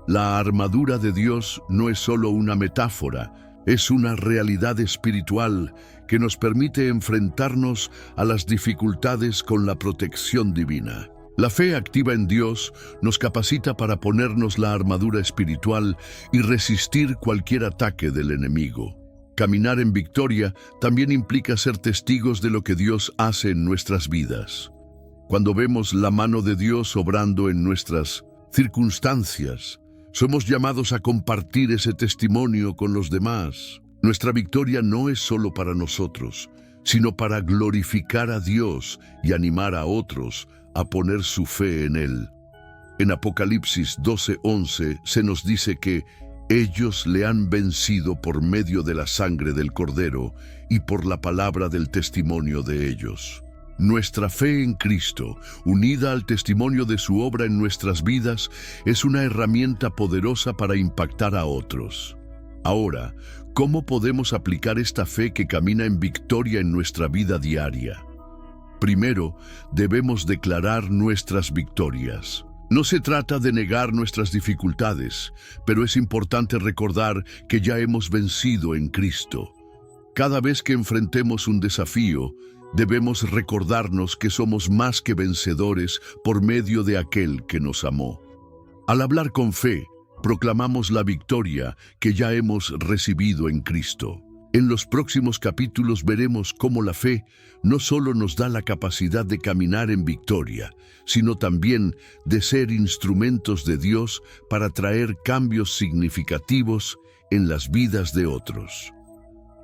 La armadura de Dios no es solo una metáfora, es una realidad espiritual que nos permite enfrentarnos a las dificultades con la protección divina. La fe activa en Dios nos capacita para ponernos la armadura espiritual y resistir cualquier ataque del enemigo. Caminar en victoria también implica ser testigos de lo que Dios hace en nuestras vidas. Cuando vemos la mano de Dios obrando en nuestras circunstancias, somos llamados a compartir ese testimonio con los demás. Nuestra victoria no es solo para nosotros, sino para glorificar a Dios y animar a otros a poner su fe en Él. En Apocalipsis 12:11 se nos dice que ellos le han vencido por medio de la sangre del Cordero y por la palabra del testimonio de ellos. Nuestra fe en Cristo, unida al testimonio de su obra en nuestras vidas, es una herramienta poderosa para impactar a otros. Ahora, ¿cómo podemos aplicar esta fe que camina en victoria en nuestra vida diaria? Primero, debemos declarar nuestras victorias. No se trata de negar nuestras dificultades, pero es importante recordar que ya hemos vencido en Cristo. Cada vez que enfrentemos un desafío, debemos recordarnos que somos más que vencedores por medio de aquel que nos amó. Al hablar con fe, proclamamos la victoria que ya hemos recibido en Cristo. En los próximos capítulos veremos cómo la fe no solo nos da la capacidad de caminar en victoria, sino también de ser instrumentos de Dios para traer cambios significativos en las vidas de otros.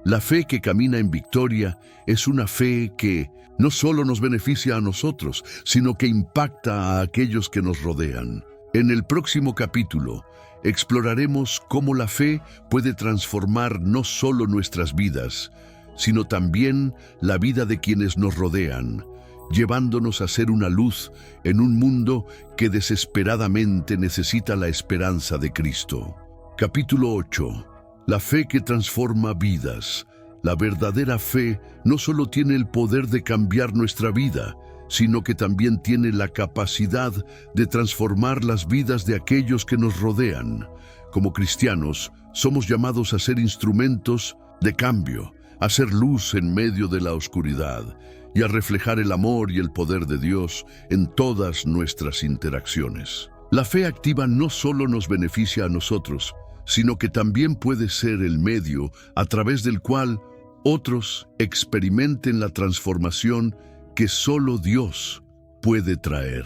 La fe que camina en victoria es una fe que no solo nos beneficia a nosotros, sino que impacta a aquellos que nos rodean. En el próximo capítulo, exploraremos cómo la fe puede transformar no solo nuestras vidas, sino también la vida de quienes nos rodean, llevándonos a ser una luz en un mundo que desesperadamente necesita la esperanza de Cristo. Capítulo 8. La fe que transforma vidas. La verdadera fe no solo tiene el poder de cambiar nuestra vida, sino que también tiene la capacidad de transformar las vidas de aquellos que nos rodean. Como cristianos, somos llamados a ser instrumentos de cambio, a ser luz en medio de la oscuridad y a reflejar el amor y el poder de Dios en todas nuestras interacciones. La fe activa no solo nos beneficia a nosotros, sino que también puede ser el medio a través del cual otros experimenten la transformación que solo Dios puede traer.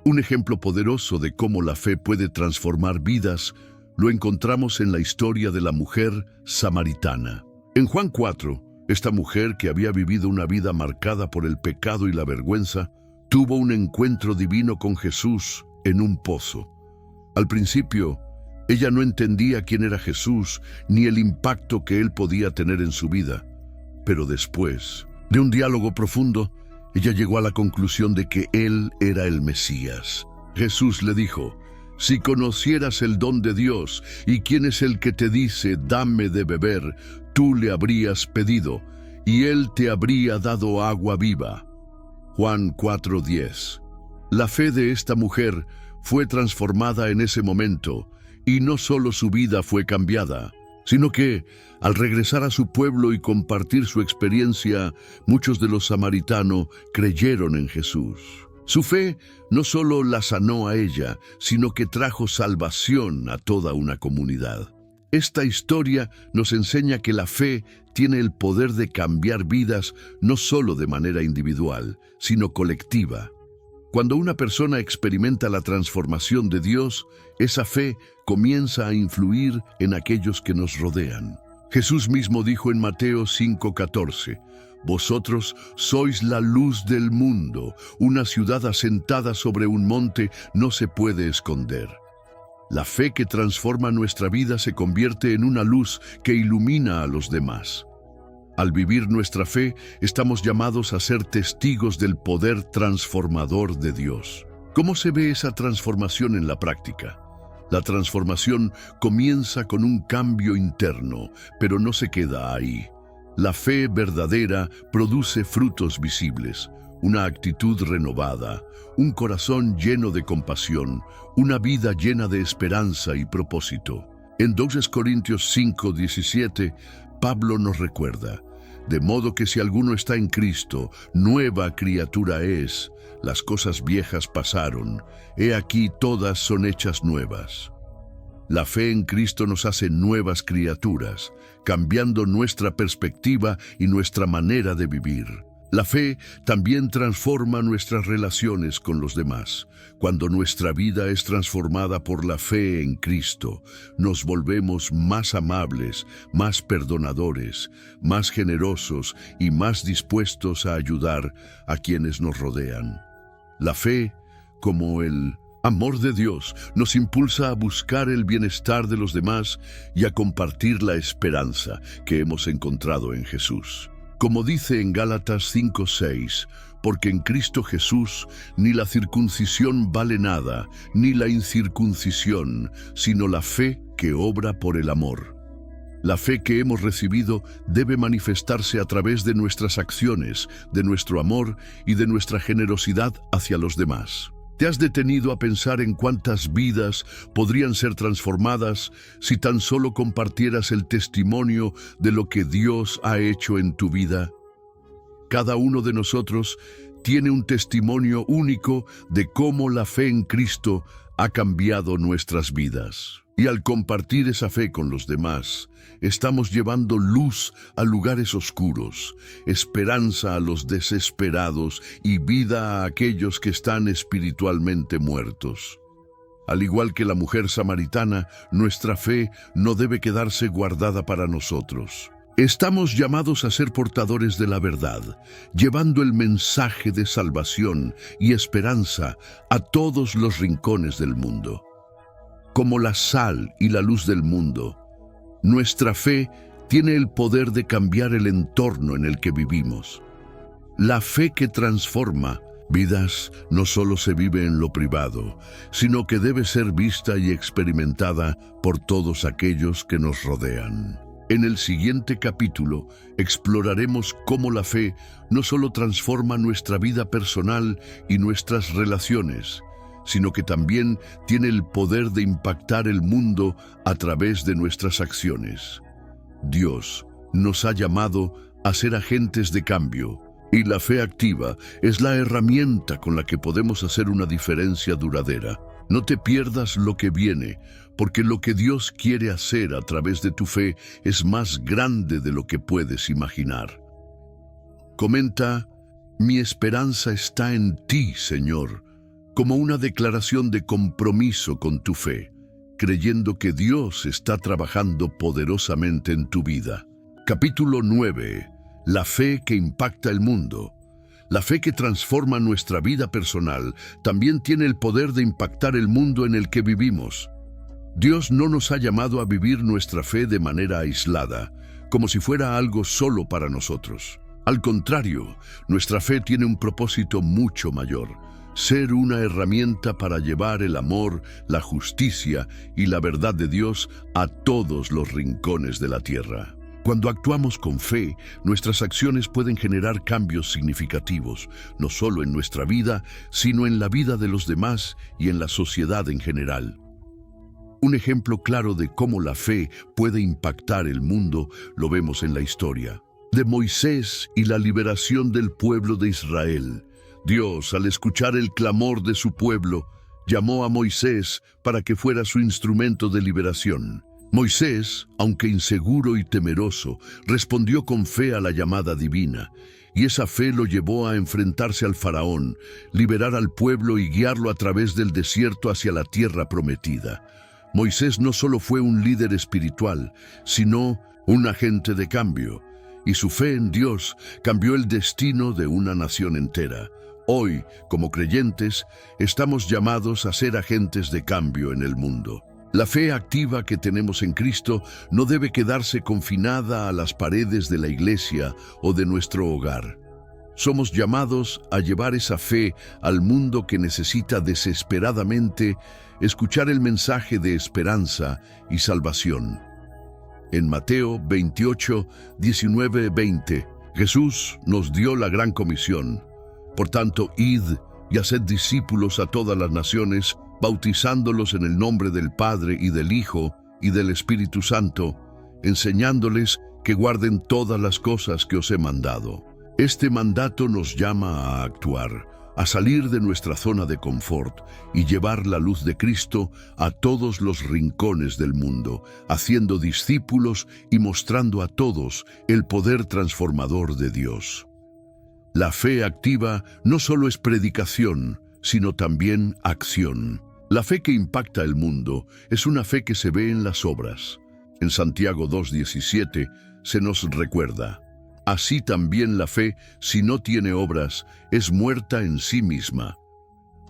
Un ejemplo poderoso de cómo la fe puede transformar vidas lo encontramos en la historia de la mujer samaritana. En Juan 4, esta mujer que había vivido una vida marcada por el pecado y la vergüenza, tuvo un encuentro divino con Jesús en un pozo. Al principio, ella no entendía quién era Jesús ni el impacto que él podía tener en su vida, pero después de un diálogo profundo, ella llegó a la conclusión de que él era el Mesías. Jesús le dijo: «Si conocieras el don de Dios y quién es el que te dice, dame de beber, tú le habrías pedido, y él te habría dado agua viva». Juan 4:10. La fe de esta mujer fue transformada en ese momento, y no solo su vida fue cambiada, sino que, al regresar a su pueblo y compartir su experiencia, muchos de los samaritanos creyeron en Jesús. Su fe no solo la sanó a ella, sino que trajo salvación a toda una comunidad. Esta historia nos enseña que la fe tiene el poder de cambiar vidas no solo de manera individual, sino colectiva. Cuando una persona experimenta la transformación de Dios, esa fe comienza a influir en aquellos que nos rodean. Jesús mismo dijo en Mateo 5:14, «Vosotros sois la luz del mundo. Una ciudad asentada sobre un monte no se puede esconder». La fe que transforma nuestra vida se convierte en una luz que ilumina a los demás. Al vivir nuestra fe, estamos llamados a ser testigos del poder transformador de Dios. ¿Cómo se ve esa transformación en la práctica? La transformación comienza con un cambio interno, pero no se queda ahí. La fe verdadera produce frutos visibles, una actitud renovada, un corazón lleno de compasión, una vida llena de esperanza y propósito. En 2 Corintios 5:17, Pablo nos recuerda, «De modo que si alguno está en Cristo, nueva criatura es. Las cosas viejas pasaron, he aquí todas son hechas nuevas». La fe en Cristo nos hace nuevas criaturas, cambiando nuestra perspectiva y nuestra manera de vivir. La fe también transforma nuestras relaciones con los demás. Cuando nuestra vida es transformada por la fe en Cristo, nos volvemos más amables, más perdonadores, más generosos y más dispuestos a ayudar a quienes nos rodean. La fe, como el amor de Dios, nos impulsa a buscar el bienestar de los demás y a compartir la esperanza que hemos encontrado en Jesús. Como dice en Gálatas 5:6, porque en Cristo Jesús ni la circuncisión vale nada, ni la incircuncisión, sino la fe que obra por el amor. La fe que hemos recibido debe manifestarse a través de nuestras acciones, de nuestro amor y de nuestra generosidad hacia los demás. ¿Te has detenido a pensar en cuántas vidas podrían ser transformadas si tan solo compartieras el testimonio de lo que Dios ha hecho en tu vida? Cada uno de nosotros tiene un testimonio único de cómo la fe en Cristo ha cambiado nuestras vidas. Y al compartir esa fe con los demás, estamos llevando luz a lugares oscuros, esperanza a los desesperados y vida a aquellos que están espiritualmente muertos. Al igual que la mujer samaritana, nuestra fe no debe quedarse guardada para nosotros. Estamos llamados a ser portadores de la verdad, llevando el mensaje de salvación y esperanza a todos los rincones del mundo. Como la sal y la luz del mundo, nuestra fe tiene el poder de cambiar el entorno en el que vivimos. La fe que transforma vidas no solo se vive en lo privado, sino que debe ser vista y experimentada por todos aquellos que nos rodean. En el siguiente capítulo exploraremos cómo la fe no solo transforma nuestra vida personal y nuestras relaciones, sino que también tiene el poder de impactar el mundo a través de nuestras acciones. Dios nos ha llamado a ser agentes de cambio, y la fe activa es la herramienta con la que podemos hacer una diferencia duradera. No te pierdas lo que viene, porque lo que Dios quiere hacer a través de tu fe es más grande de lo que puedes imaginar. Comenta, «Mi esperanza está en ti, Señor», como una declaración de compromiso con tu fe, creyendo que Dios está trabajando poderosamente en tu vida. Capítulo 9. La fe que impacta el mundo. La fe que transforma nuestra vida personal también tiene el poder de impactar el mundo en el que vivimos. Dios no nos ha llamado a vivir nuestra fe de manera aislada, como si fuera algo solo para nosotros. Al contrario, nuestra fe tiene un propósito mucho mayor: ser una herramienta para llevar el amor, la justicia y la verdad de Dios a todos los rincones de la tierra. Cuando actuamos con fe, nuestras acciones pueden generar cambios significativos, no solo en nuestra vida, sino en la vida de los demás y en la sociedad en general. Un ejemplo claro de cómo la fe puede impactar el mundo lo vemos en la historia de Moisés y la liberación del pueblo de Israel. Dios, al escuchar el clamor de su pueblo, llamó a Moisés para que fuera su instrumento de liberación. Moisés, aunque inseguro y temeroso, respondió con fe a la llamada divina, y esa fe lo llevó a enfrentarse al faraón, liberar al pueblo y guiarlo a través del desierto hacia la tierra prometida. Moisés no solo fue un líder espiritual, sino un agente de cambio, y su fe en Dios cambió el destino de una nación entera. Hoy, como creyentes, estamos llamados a ser agentes de cambio en el mundo. La fe activa que tenemos en Cristo no debe quedarse confinada a las paredes de la iglesia o de nuestro hogar. Somos llamados a llevar esa fe al mundo que necesita desesperadamente escuchar el mensaje de esperanza y salvación. En Mateo 28, 19, 20, Jesús nos dio la gran comisión. Por tanto, id y haced discípulos a todas las naciones, bautizándolos en el nombre del Padre y del Hijo y del Espíritu Santo, enseñándoles que guarden todas las cosas que os he mandado. Este mandato nos llama a actuar, a salir de nuestra zona de confort y llevar la luz de Cristo a todos los rincones del mundo, haciendo discípulos y mostrando a todos el poder transformador de Dios. La fe activa no solo es predicación, sino también acción. La fe que impacta el mundo es una fe que se ve en las obras. En Santiago 2:17 se nos recuerda: así también la fe, si no tiene obras, es muerta en sí misma.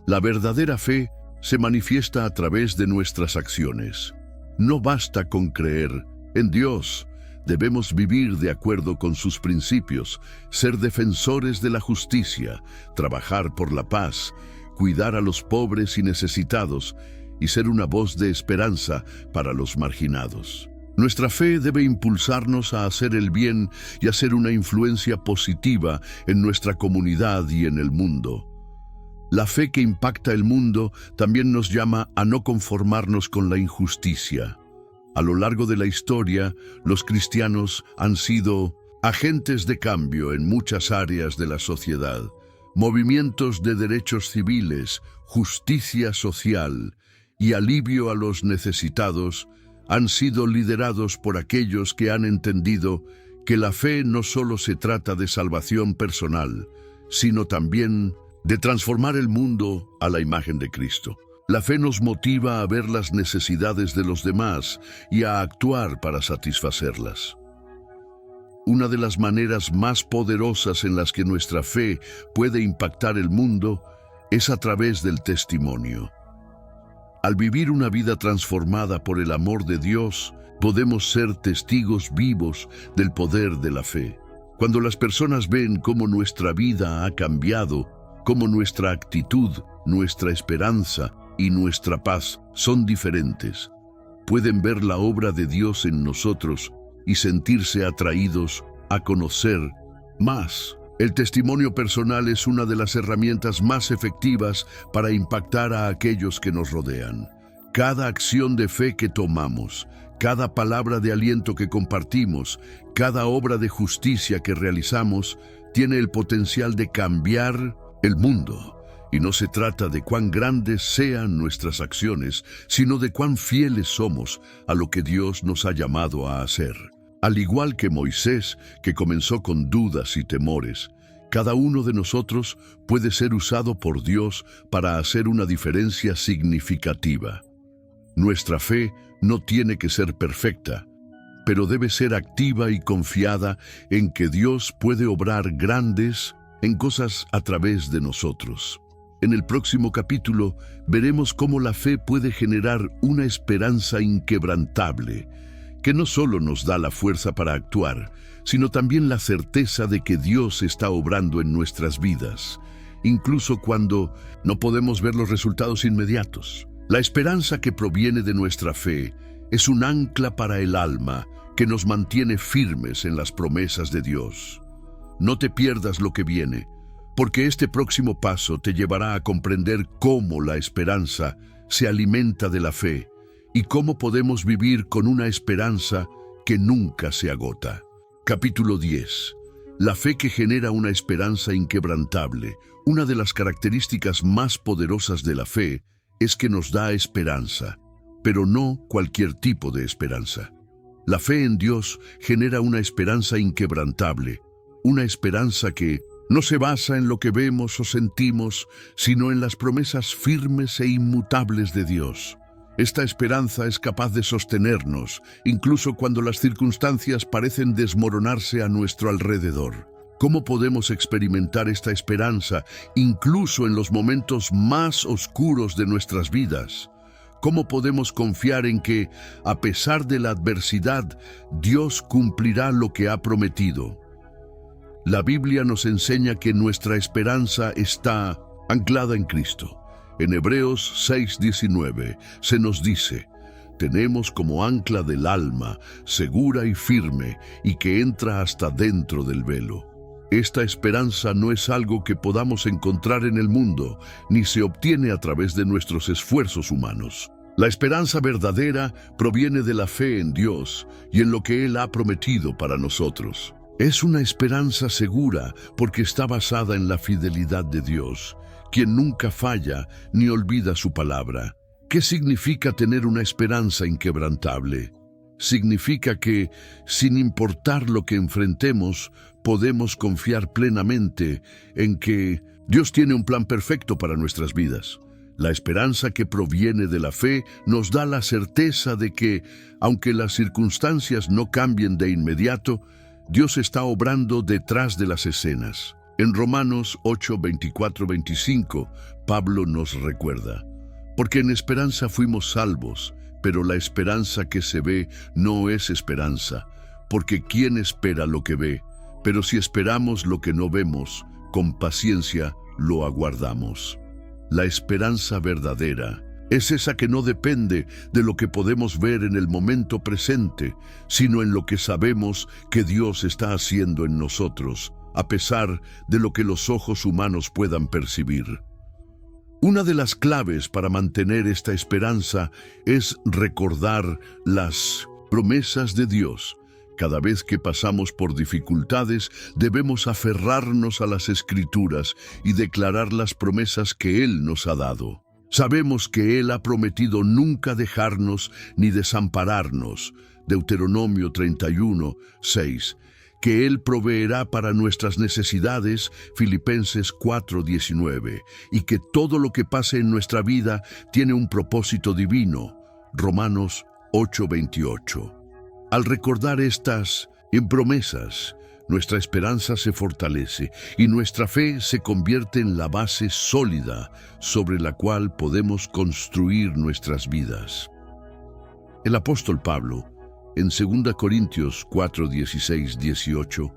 La verdadera fe se manifiesta a través de nuestras acciones. No basta con creer en Dios. Debemos vivir de acuerdo con sus principios, ser defensores de la justicia, trabajar por la paz, cuidar a los pobres y necesitados, y ser una voz de esperanza para los marginados. Nuestra fe debe impulsarnos a hacer el bien y a ser una influencia positiva en nuestra comunidad y en el mundo. La fe que impacta el mundo también nos llama a no conformarnos con la injusticia. A lo largo de la historia, los cristianos han sido agentes de cambio en muchas áreas de la sociedad. Movimientos de derechos civiles, justicia social y alivio a los necesitados han sido liderados por aquellos que han entendido que la fe no solo se trata de salvación personal, sino también de transformar el mundo a la imagen de Cristo. La fe nos motiva a ver las necesidades de los demás y a actuar para satisfacerlas. Una de las maneras más poderosas en las que nuestra fe puede impactar el mundo es a través del testimonio. Al vivir una vida transformada por el amor de Dios, podemos ser testigos vivos del poder de la fe. Cuando las personas ven cómo nuestra vida ha cambiado, cómo nuestra actitud, nuestra esperanza y nuestra paz son diferentes, pueden ver la obra de Dios en nosotros y sentirse atraídos a conocer más. El testimonio personal es una de las herramientas más efectivas para impactar a aquellos que nos rodean. Cada acción de fe que tomamos, cada palabra de aliento que compartimos, cada obra de justicia que realizamos, tiene el potencial de cambiar el mundo. Y no se trata de cuán grandes sean nuestras acciones, sino de cuán fieles somos a lo que Dios nos ha llamado a hacer. Al igual que Moisés, que comenzó con dudas y temores, cada uno de nosotros puede ser usado por Dios para hacer una diferencia significativa. Nuestra fe no tiene que ser perfecta, pero debe ser activa y confiada en que Dios puede obrar grandes en cosas a través de nosotros. En el próximo capítulo veremos cómo la fe puede generar una esperanza inquebrantable, que no solo nos da la fuerza para actuar, sino también la certeza de que Dios está obrando en nuestras vidas, incluso cuando no podemos ver los resultados inmediatos. La esperanza que proviene de nuestra fe es un ancla para el alma que nos mantiene firmes en las promesas de Dios. No te pierdas lo que viene, porque este próximo paso te llevará a comprender cómo la esperanza se alimenta de la fe y cómo podemos vivir con una esperanza que nunca se agota. Capítulo 10. La fe que genera una esperanza inquebrantable. Una de las características más poderosas de la fe es que nos da esperanza, pero no cualquier tipo de esperanza. La fe en Dios genera una esperanza inquebrantable, una esperanza que no se basa en lo que vemos o sentimos, sino en las promesas firmes e inmutables de Dios. Esta esperanza es capaz de sostenernos, incluso cuando las circunstancias parecen desmoronarse a nuestro alrededor. ¿Cómo podemos experimentar esta esperanza, incluso en los momentos más oscuros de nuestras vidas? ¿Cómo podemos confiar en que, a pesar de la adversidad, Dios cumplirá lo que ha prometido? La Biblia nos enseña que nuestra esperanza está anclada en Cristo. En Hebreos 6:19 se nos dice: tenemos como ancla del alma, segura y firme, y que entra hasta dentro del velo. Esta esperanza no es algo que podamos encontrar en el mundo, ni se obtiene a través de nuestros esfuerzos humanos. La esperanza verdadera proviene de la fe en Dios y en lo que Él ha prometido para nosotros. Es una esperanza segura porque está basada en la fidelidad de Dios, quien nunca falla ni olvida su palabra. ¿Qué significa tener una esperanza inquebrantable? Significa que, sin importar lo que enfrentemos, podemos confiar plenamente en que Dios tiene un plan perfecto para nuestras vidas. La esperanza que proviene de la fe nos da la certeza de que, aunque las circunstancias no cambien de inmediato, Dios está obrando detrás de las escenas. En Romanos 8:24-25, Pablo nos recuerda: porque en esperanza fuimos salvos, pero la esperanza que se ve no es esperanza, porque ¿quién espera lo que ve? Pero si esperamos lo que no vemos, con paciencia lo aguardamos. La esperanza verdadera es esa que no depende de lo que podemos ver en el momento presente, sino en lo que sabemos que Dios está haciendo en nosotros, a pesar de lo que los ojos humanos puedan percibir. Una de las claves para mantener esta esperanza es recordar las promesas de Dios. Cada vez que pasamos por dificultades, debemos aferrarnos a las Escrituras y declarar las promesas que Él nos ha dado. Sabemos que Él ha prometido nunca dejarnos ni desampararnos. Deuteronomio 31:6. Que Él proveerá para nuestras necesidades, Filipenses 4:19, y que todo lo que pase en nuestra vida tiene un propósito divino, Romanos 8:28. Al recordar estas promesas, nuestra esperanza se fortalece y nuestra fe se convierte en la base sólida sobre la cual podemos construir nuestras vidas. El apóstol Pablo, en 2 Corintios 4:16-18,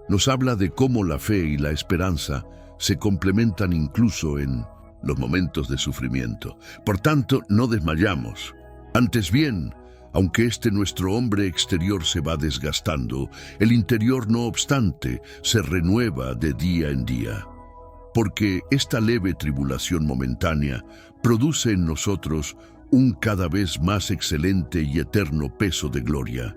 nos habla de cómo la fe y la esperanza se complementan incluso en los momentos de sufrimiento. Por tanto, no desmayamos. Antes bien, aunque nuestro hombre exterior se va desgastando, el interior, no obstante, se renueva de día en día. Porque esta leve tribulación momentánea produce en nosotros un cada vez más excelente y eterno peso de gloria,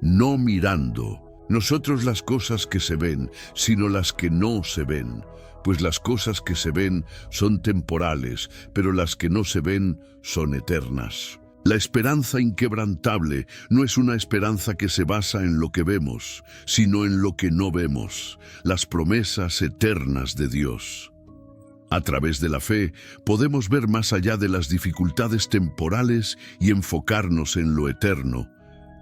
no mirando nosotros las cosas que se ven, sino las que no se ven, pues las cosas que se ven son temporales, pero las que no se ven son eternas. La esperanza inquebrantable no es una esperanza que se basa en lo que vemos, sino en lo que no vemos, las promesas eternas de Dios. A través de la fe podemos ver más allá de las dificultades temporales y enfocarnos en lo eterno,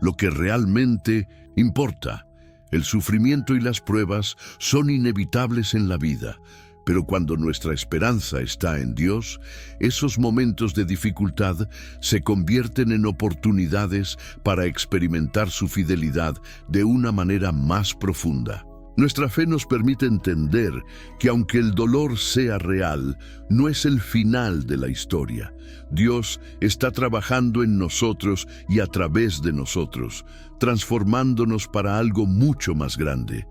lo que realmente importa. El sufrimiento y las pruebas son inevitables en la vida, pero cuando nuestra esperanza está en Dios, esos momentos de dificultad se convierten en oportunidades para experimentar su fidelidad de una manera más profunda. Nuestra fe nos permite entender que aunque el dolor sea real, no es el final de la historia. Dios está trabajando en nosotros y a través de nosotros, transformándonos para algo mucho más grande.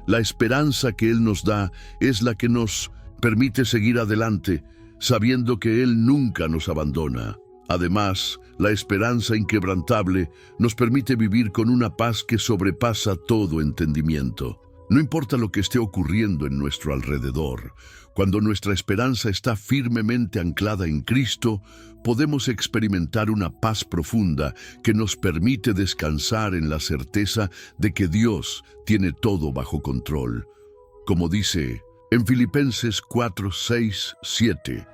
La esperanza que Él nos da es la que nos permite seguir adelante, sabiendo que Él nunca nos abandona. Además, la esperanza inquebrantable nos permite vivir con una paz que sobrepasa todo entendimiento. No importa lo que esté ocurriendo en nuestro alrededor, cuando nuestra esperanza está firmemente anclada en Cristo, podemos experimentar una paz profunda que nos permite descansar en la certeza de que Dios tiene todo bajo control. Como dice en Filipenses 4, 6, 7,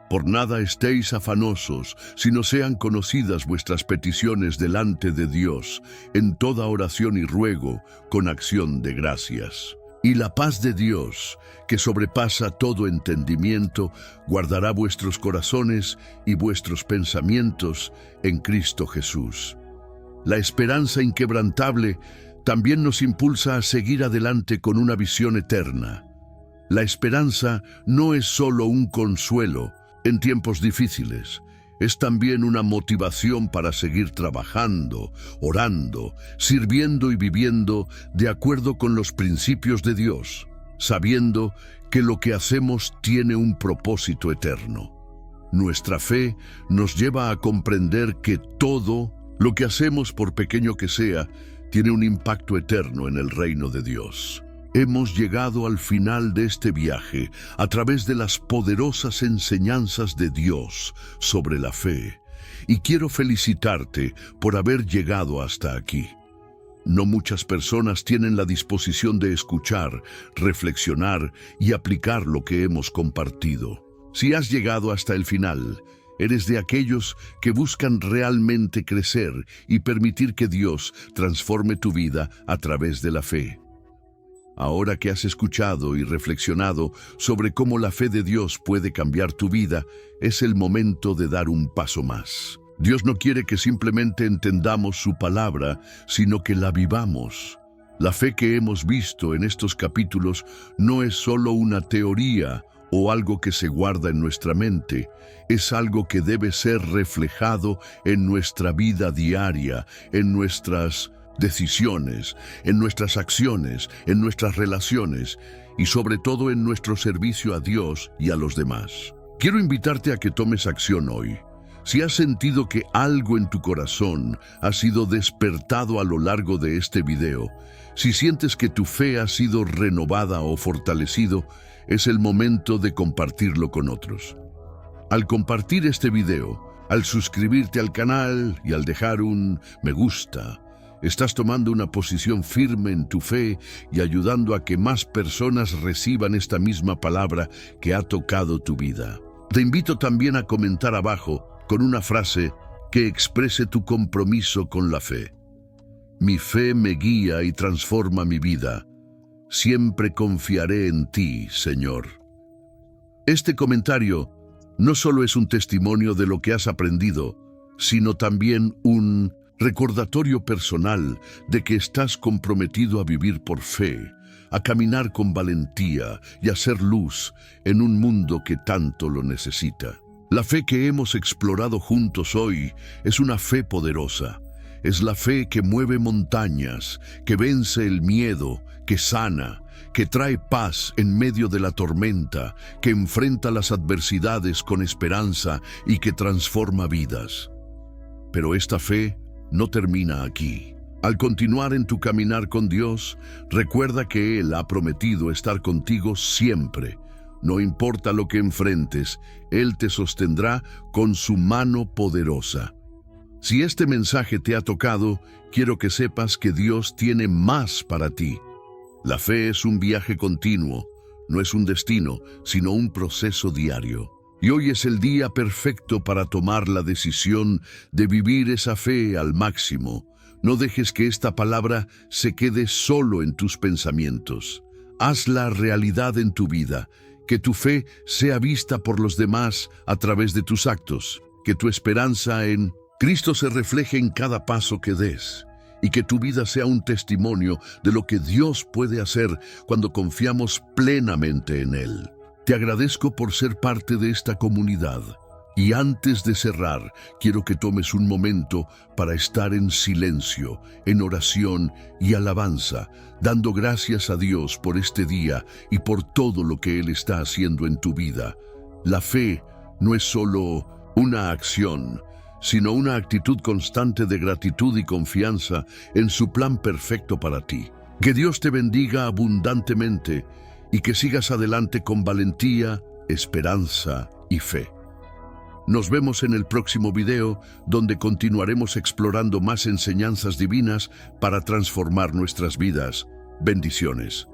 por nada estéis afanosos, sino sean conocidas vuestras peticiones delante de Dios, en toda oración y ruego, con acción de gracias. Y la paz de Dios, que sobrepasa todo entendimiento, guardará vuestros corazones y vuestros pensamientos en Cristo Jesús. La esperanza inquebrantable también nos impulsa a seguir adelante con una visión eterna. La esperanza no es solo un consuelo en tiempos difíciles, es también una motivación para seguir trabajando, orando, sirviendo y viviendo de acuerdo con los principios de Dios, sabiendo que lo que hacemos tiene un propósito eterno. Nuestra fe nos lleva a comprender que todo lo que hacemos, por pequeño que sea, tiene un impacto eterno en el reino de Dios. Hemos llegado al final de este viaje a través de las poderosas enseñanzas de Dios sobre la fe, y quiero felicitarte por haber llegado hasta aquí. No muchas personas tienen la disposición de escuchar, reflexionar y aplicar lo que hemos compartido. Si has llegado hasta el final, eres de aquellos que buscan realmente crecer y permitir que Dios transforme tu vida a través de la fe. Ahora que has escuchado y reflexionado sobre cómo la fe de Dios puede cambiar tu vida, es el momento de dar un paso más. Dios no quiere que simplemente entendamos su palabra, sino que la vivamos. La fe que hemos visto en estos capítulos no es solo una teoría o algo que se guarda en nuestra mente, es algo que debe ser reflejado en nuestra vida diaria, en nuestras decisiones, en nuestras acciones, en nuestras relaciones y sobre todo en nuestro servicio a Dios y a los demás. Quiero invitarte a que tomes acción hoy. Si has sentido que algo en tu corazón ha sido despertado a lo largo de este video, si sientes que tu fe ha sido renovada o fortalecido, es el momento de compartirlo con otros. Al compartir este video, al suscribirte al canal y al dejar un me gusta, estás tomando una posición firme en tu fe y ayudando a que más personas reciban esta misma palabra que ha tocado tu vida. Te invito también a comentar abajo con una frase que exprese tu compromiso con la fe. Mi fe me guía y transforma mi vida. Siempre confiaré en ti, Señor. Este comentario no solo es un testimonio de lo que has aprendido, sino también un recordatorio personal de que estás comprometido a vivir por fe, a caminar con valentía y a ser luz en un mundo que tanto lo necesita. La fe que hemos explorado juntos hoy es una fe poderosa. Es la fe que mueve montañas, que vence el miedo, que sana, que trae paz en medio de la tormenta, que enfrenta las adversidades con esperanza y que transforma vidas. Pero esta fe no termina aquí. Al continuar en tu caminar con Dios, recuerda que Él ha prometido estar contigo siempre. No importa lo que enfrentes, Él te sostendrá con su mano poderosa. Si este mensaje te ha tocado, quiero que sepas que Dios tiene más para ti. La fe es un viaje continuo, no es un destino, sino un proceso diario. Y hoy es el día perfecto para tomar la decisión de vivir esa fe al máximo. No dejes que esta palabra se quede solo en tus pensamientos. Hazla realidad en tu vida, que tu fe sea vista por los demás a través de tus actos, que tu esperanza en Cristo se refleje en cada paso que des, y que tu vida sea un testimonio de lo que Dios puede hacer cuando confiamos plenamente en Él. Te agradezco por ser parte de esta comunidad. Y antes de cerrar, quiero que tomes un momento para estar en silencio, en oración y alabanza, dando gracias a Dios por este día y por todo lo que Él está haciendo en tu vida. La fe no es solo una acción, sino una actitud constante de gratitud y confianza en su plan perfecto para ti. Que Dios te bendiga abundantemente y que sigas adelante con valentía, esperanza y fe. Nos vemos en el próximo video, donde continuaremos explorando más enseñanzas divinas para transformar nuestras vidas. Bendiciones.